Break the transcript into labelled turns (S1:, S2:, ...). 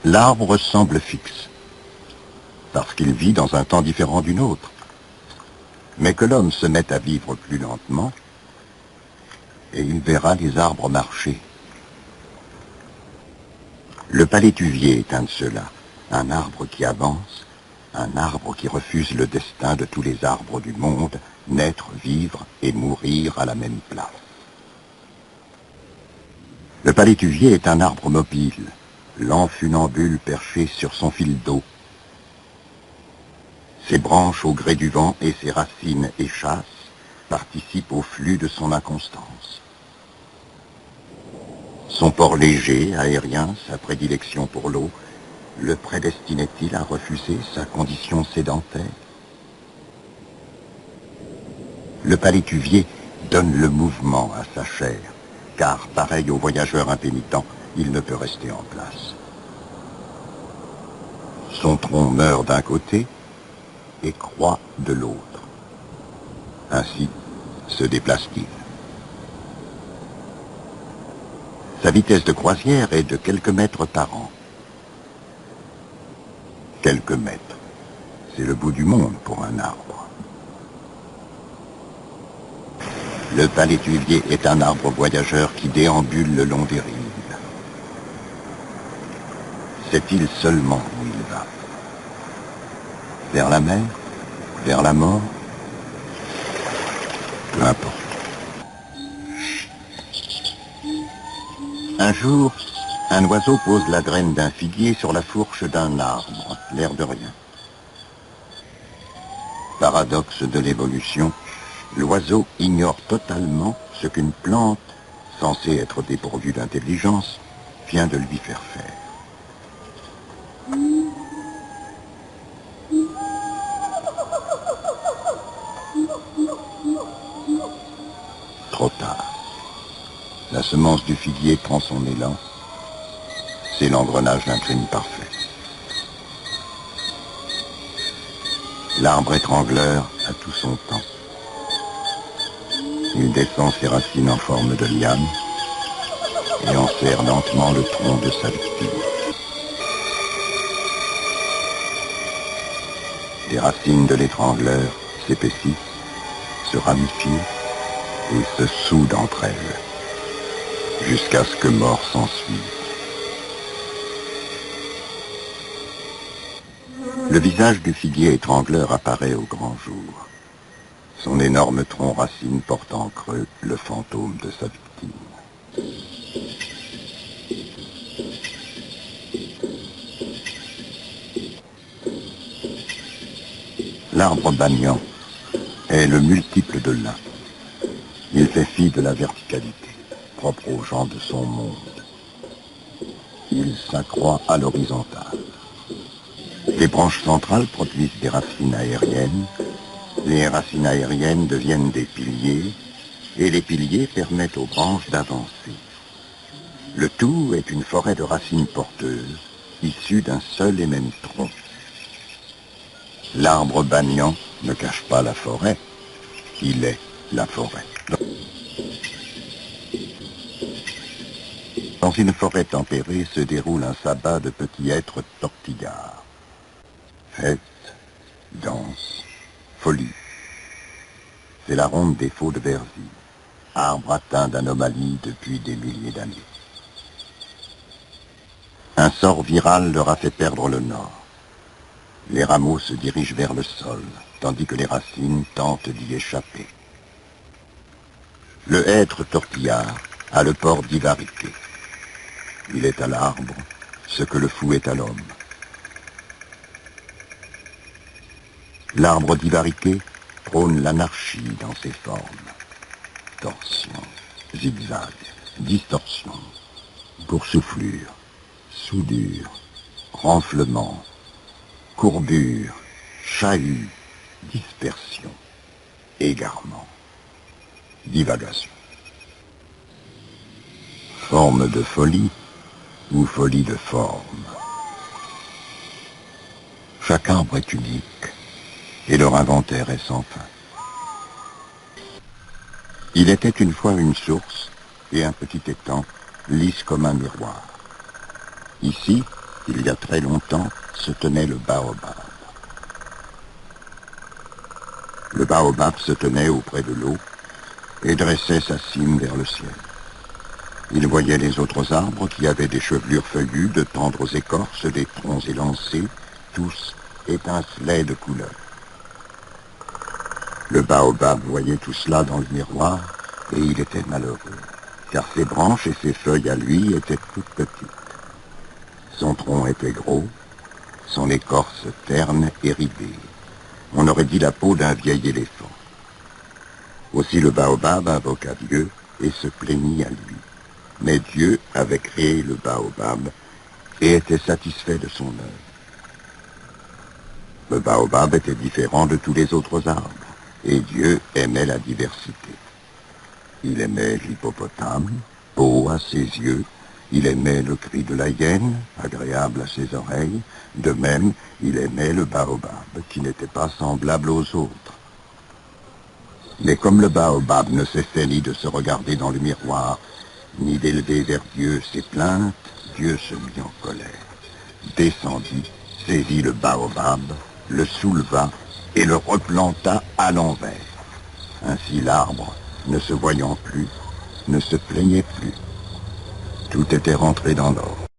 S1: L'arbre semble fixe, parce qu'il vit dans un temps différent du nôtre. Mais que l'homme se mette à vivre plus lentement, et il verra les arbres marcher. Le palétuvier est un de ceux-là, un arbre qui avance, un arbre qui refuse le destin de tous les arbres du monde, naître, vivre et mourir à la même place. Le palétuvier est un arbre mobile, lent funambule perché sur son fil d'eau. Ses branches au gré du vent et ses racines échasses participent au flux de son inconstance. Son port léger, aérien, sa prédilection pour l'eau, le prédestinait-il à refuser sa condition sédentaire? Le palétuvier donne le mouvement à sa chair, car, pareil au voyageur impénitent, il ne peut rester en place. Son tronc meurt d'un côté et croît de l'autre. Ainsi se déplace-t-il. Sa vitesse de croisière est de quelques mètres par an. Quelques mètres, c'est le bout du monde pour un arbre. Le palétuvier est un arbre voyageur qui déambule le long des rives. Sait-il seulement où il va? Vers la mer? Vers la mort? Peu importe. Un jour, un oiseau pose la graine d'un figuier sur la fourche d'un arbre, l'air de rien. Paradoxe de l'évolution, l'oiseau ignore totalement ce qu'une plante, censée être dépourvue d'intelligence, vient de lui faire faire. Trop tard. La semence du figuier prend son élan. C'est l'engrenage d'un crime parfait. L'arbre étrangleur a tout son temps. Il descend ses racines en forme de liane et enserre lentement le tronc de sa victime. Les racines de l'étrangleur s'épaississent, se ramifient et se soudent entre elles, jusqu'à ce que mort s'ensuive. Le visage du figuier étrangleur apparaît au grand jour. Son énorme tronc racine porte en creux le fantôme de sa victime. L'arbre banyan est le multiple de l'un. Il fait fi de la verticalité, propre aux gens de son monde. Il s'accroît à l'horizontale. Les branches centrales produisent des racines aériennes. Les racines aériennes deviennent des piliers, et les piliers permettent aux branches d'avancer. Le tout est une forêt de racines porteuses, issues d'un seul et même tronc. L'arbre banyan ne cache pas la forêt, il est la forêt. Dans une forêt tempérée se déroule un sabbat de petits êtres tortillards. Fête, danse, folie. C'est la ronde des faux de Verzy, arbre atteint d'anomalie depuis des milliers d'années. Un sort viral leur a fait perdre le nord. Les rameaux se dirigent vers le sol, tandis que les racines tentent d'y échapper. Le hêtre tortillard a le port d'Ivarité. Il est à l'arbre ce que le fou est à l'homme. L'arbre d'Ivarité prône l'anarchie dans ses formes. Torsion, zigzag, distorsion, boursouflure, soudure, renflement, courbure, chahut, dispersion, égarement, divagation. Forme de folie ou folie de forme. Chaque arbre est unique et leur inventaire est sans fin. Il était une fois une source et un petit étang, lisse comme un miroir. Ici, il y a très longtemps, se tenait le baobab. Le baobab se tenait auprès de l'eau et dressait sa cime vers le ciel. Il voyait les autres arbres qui avaient des chevelures feuillues, de tendres écorces, des troncs élancés, tous étincelaient de couleurs. Le baobab voyait tout cela dans le miroir et il était malheureux, car ses branches et ses feuilles à lui étaient toutes petites. Son tronc était gros, son écorce terne et ridée. On aurait dit la peau d'un vieil éléphant. Aussi le baobab invoqua Dieu et se plaignit à lui. Mais Dieu avait créé le baobab et était satisfait de son œuvre. Le baobab était différent de tous les autres arbres, et Dieu aimait la diversité. Il aimait l'hippopotame, beau à ses yeux, il aimait le cri de la hyène, agréable à ses oreilles, de même, il aimait le baobab, qui n'était pas semblable aux autres. Mais comme le baobab ne cessait ni de se regarder dans le miroir, ni d'élever vers Dieu ses plaintes, Dieu se mit en colère, descendit, saisit le baobab, le souleva et le replanta à l'envers. Ainsi l'arbre, ne se voyant plus, ne se plaignait plus. Tout était rentré dans l'ordre.